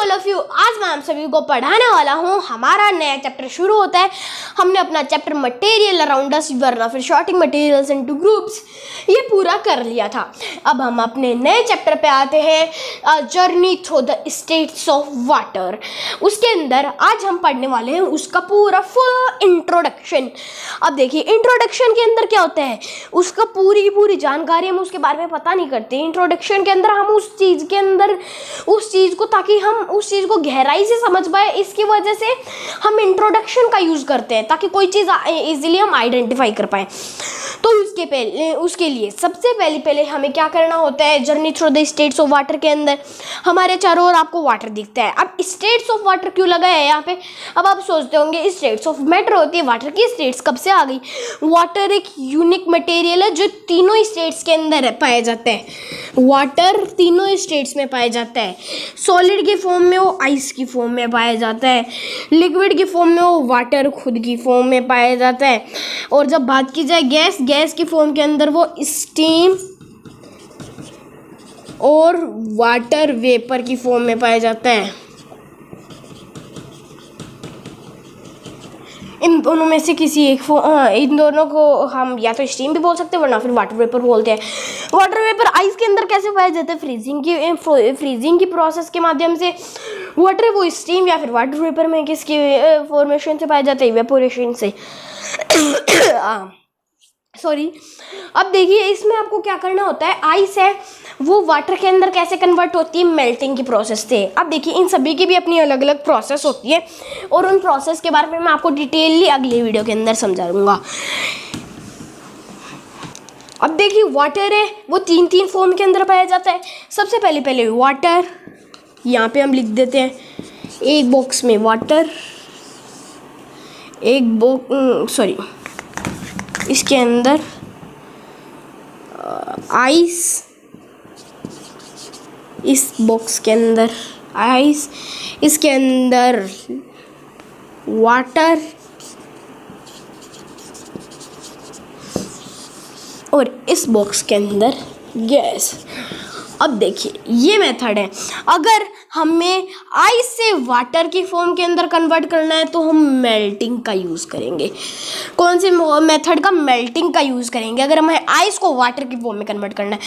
All of you. आज मैं आप सभी को पढ़ाने वाला हूँ। हमारा नया चैप्टर शुरू होता है। हमने अपना चैप्टर मटेरियल अराउंड अस वरना फिर शॉर्टिंग मटेरियल्स इनटू ग्रुप्स ये पूरा कर लिया था। अब हम अपने नए चैप्टर पे आते हैं, journey through the states of water. उसके अंदर आज हम पढ़ने वाले हैं उसका पूरा फुल इंट्रोडक्शन। अब देखिए इंट्रोडक्शन के अंदर क्या होता है, उसका पूरी की पूरी जानकारी हम उसके बारे में पता नहीं करते। इंट्रोडक्शन के अंदर हम उस चीज़ के अंदर उस चीज़ को, ताकि हम उस चीज़ को गहराई से समझ पाए, इसकी वजह से हम इंट्रोडक्शन का यूज़ करते हैं ताकि कोई चीज़ इजीली हम आइडेंटिफाई कर पाए। तो उसके लिए सबसे पहले हमें क्या करना होता है, journey through the states of water के अंदर हमारे चारों ओर आपको वाटर दिखता है। अब स्टेट्स ऑफ वाटर क्यों लगा है यहाँ पे? अब आप सोचते होंगे स्टेट्स ऑफ मैटर होती है, वाटर की स्टेट्स कब से आ गई? वाटर एक यूनिक मटेरियल है जो तीनों स्टेट्स के अंदर पाया जाता है। वाटर तीनों स्टेट्स में पाया जाता है। सॉलिड के फॉर्म में वो आइस की फॉर्म में पाया जाता है, लिक्विड की फॉर्म में वो वाटर खुद की फॉर्म में पाया जाता है, और जब बात की जाए गैस की फॉर्म के अंदर वो स्टीम और वाटर वेपर की फॉर्म में पाया जाता है। इन दोनों में से किसी एक इन दोनों को हम या तो स्टीम भी बोल सकते हैं वरना फिर वाटर वेपर बोलते हैं। वाटर वेपर आइस के अंदर कैसे पाया जाता है? फ्रीजिंग की प्रोसेस के माध्यम से। वाटर वो स्टीम या फिर वाटर वेपर में किसकी फॉर्मेशन से पाया जाता है? इवेपोरेशन से। सॉरी। अब देखिए इसमें आपको क्या करना होता है, आइस है वो वाटर के अंदर कैसे कन्वर्ट होती है? मेल्टिंग की प्रोसेस से। अब देखिए इन सभी की भी अपनी अलग अलग प्रोसेस होती है और उन प्रोसेस के बारे में मैं आपको डिटेलली अगले वीडियो के अंदर समझाऊंगा। अब देखिए वाटर है वो तीन फॉर्म के अंदर पाया जाता है। सबसे पहले वाटर यहाँ पे हम लिख देते हैं, एक बॉक्स में वाटर, इसके अंदर आइस, इस बॉक्स के अंदर आइस, इसके अंदर वाटर और इस बॉक्स के अंदर गैस। अब देखिए ये मेथड है। अगर हमें आइस से वाटर की फॉर्म के अंदर कन्वर्ट करना है तो हम मेल्टिंग का यूज़ करेंगे। कौन से मेथड का? मेल्टिंग का यूज़ करेंगे अगर हमें आइस को वाटर की फॉर्म में कन्वर्ट करना है।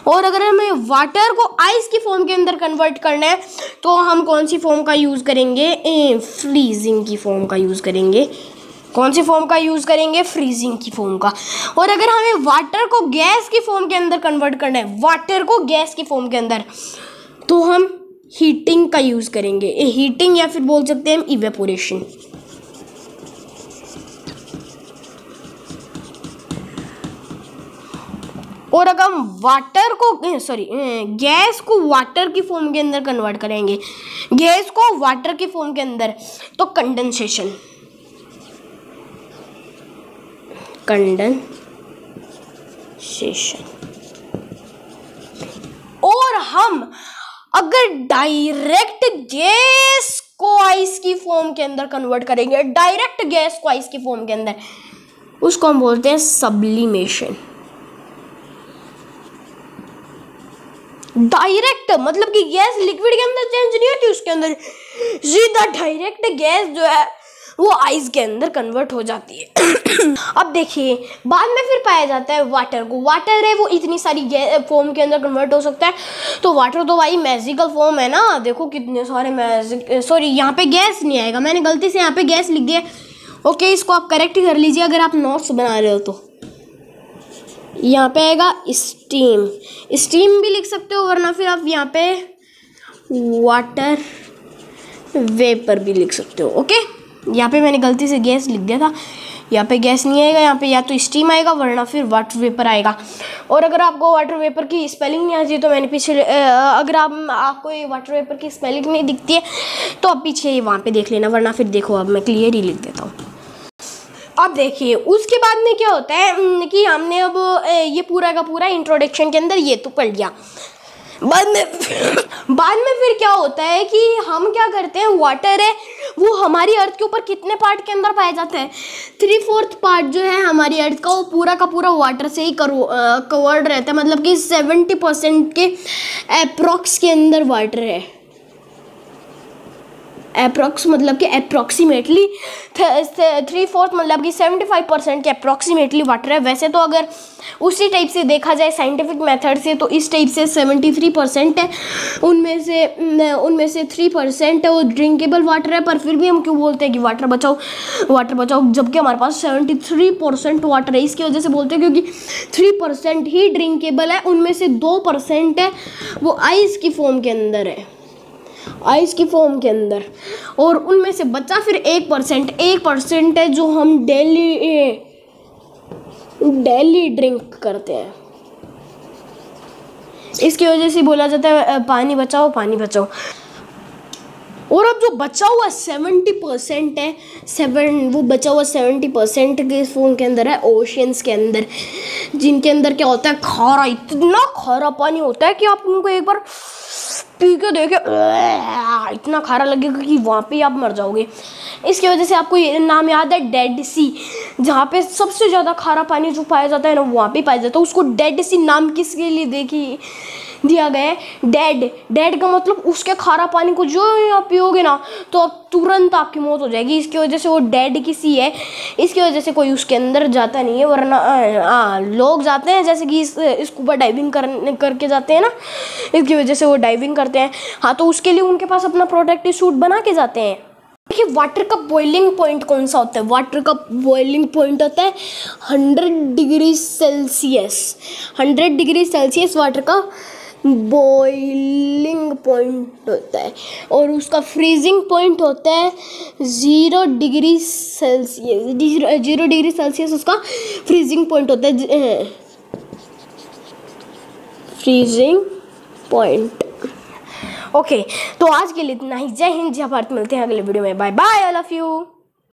और अगर हमें वाटर को आइस की फॉर्म के अंदर कन्वर्ट करना है तो हम कौन सी फॉर्म का यूज़ करेंगे? फ्रीजिंग की फॉर्म का यूज़ करेंगे। कौन सी फॉर्म का यूज़ करेंगे? फ्रीजिंग की फॉर्म का। और अगर हमें वाटर को गैस की फॉर्म के अंदर कन्वर्ट करना है, वाटर को गैस की फॉर्म के अंदर, तो हम हीटिंग का यूज़ करेंगे। हीटिंग या फिर बोल सकते हैं हम इवेपोरेशन। और अगर हम गैस को वाटर की फॉर्म के अंदर कन्वर्ट करेंगे, गैस को वाटर की फॉर्म के अंदर, तो कंडेंसेशन और हम अगर डायरेक्ट गैस को आइस की फॉर्म के अंदर कन्वर्ट करेंगे, डायरेक्ट गैस को आइस की फॉर्म के अंदर, उसको हम बोलते हैं सब्लिमेशन। डायरेक्ट मतलब कि गैस लिक्विड के अंदर चेंज नहीं होती, उसके अंदर सीधा डायरेक्ट गैस जो है वो आइस के अंदर कन्वर्ट हो जाती है। अब देखिए बाद में फिर पाया जाता है वाटर को। वाटर है वो इतनी सारी फॉर्म के अंदर कन्वर्ट हो सकता है। तो वाटर तो भाई मैजिकल फॉर्म है ना, देखो कितने सारे सॉरी यहाँ पे गैस नहीं आएगा, मैंने गलती से यहाँ पे गैस लिख दिया। ओके, इसको आप करेक्ट कर लीजिए अगर आप नोट्स बना रहे हो तो। यहाँ पे आएगा स्टीम भी लिख सकते हो, वरना फिर आप यहाँ पे वाटर वेपर भी लिख सकते हो। ओके, यहाँ पे मैंने गलती से गैस लिख दिया था, यहाँ पे गैस नहीं आएगा, यहाँ पे या तो स्टीम आएगा वरना फिर वाटर वेपर आएगा। और अगर आपको वाटर वेपर की स्पेलिंग नहीं आती तो मैंने पीछे अगर आपको ये वाटर वेपर की स्पेलिंग नहीं दिखती है तो आप पीछे वहाँ पे देख लेना, वरना फिर देखो अब मैं क्लियर ही लिख देता हूँ। अब देखिए उसके बाद में क्या होता है कि हमने अब ये पूरा का पूरा इंट्रोडक्शन के अंदर ये तो पढ़ लिया। बाद में फिर क्या होता है कि हम क्या करते हैं, वाटर है वो हमारी अर्थ के ऊपर कितने पार्ट के अंदर पाया जाता है? 3/4 पार्ट जो है हमारी अर्थ का वो पूरा का पूरा वाटर से ही कवर्ड रहता है। मतलब कि 70% के अप्रॉक्स के अंदर वाटर है। अप्रॉक्स मतलब कि अप्रॉक्सीमेटली 3/4 मतलब कि 75% के अप्रॉक्सीमेटली वाटर है। वैसे तो अगर उसी टाइप से देखा जाए साइंटिफिक मेथड से तो इस टाइप से 73% है, उनमें से 3% है वो ड्रिंकेबल वाटर है। पर फिर भी हम क्यों बोलते हैं कि वाटर बचाओ जबकि हमारे पास 73% वाटर है। इसकी वजह से बोलते हैं क्योंकि 3% ही ड्रिंकेबल है, उनमें से 2% है वो आइस की फॉर्म के अंदर है, आइस की फॉर्म के अंदर, और उनमें से बचा फिर 1% है जो हम डेली ड्रिंक करते हैं। इसकी वजह से बोला जाता है पानी बचाओ पानी बचाओ। और अब जो बचा हुआ 70% है, वो बचा हुआ 70% के फॉर्म के अंदर है ओशियंस के अंदर, जिनके अंदर क्या होता है खारा, इतना खारा पानी होता है कि आप उनको एक बार पी के देखे इतना खारा लगेगा कि वहाँ पे आप मर जाओगे। इसकी वजह से आपको ये नाम याद है डेड सी, जहाँ पे सबसे ज़्यादा खारा पानी जो पाया जाता है ना वहाँ पे पाया जाता है। उसको डेड सी नाम किसके लिए दिया गया है? डेड का मतलब उसके खारा पानी को जो आप पियोगे ना तो अब तुरंत आपकी मौत हो जाएगी। इसकी वजह से वो डेड की सी है। इसकी वजह से कोई उसके अंदर जाता नहीं है, वरना लोग जाते हैं जैसे कि स्कूबा डाइविंग करके जाते हैं ना, इसकी वजह से वो डाइविंग करते हैं। हाँ, तो उसके लिए उनके पास अपना प्रोटेक्टिव सूट बना के जाते हैं। देखिए वाटर का बॉइलिंग पॉइंट कौन सा होता है? वाटर का बॉइलिंग पॉइंट होता है 100 degree Celsius. 100 degree Celsius water का बॉइलिंग पॉइंट होता है, और उसका फ्रीजिंग पॉइंट होता है 0 डिग्री सेल्सियस। 0 डिग्री सेल्सियस उसका फ्रीजिंग पॉइंट होता है, फ्रीजिंग पॉइंट। ओके, तो आज के लिए इतना ही। जय हिंद, जय भारत। मिलते हैं अगले वीडियो में। Bye bye, I love you.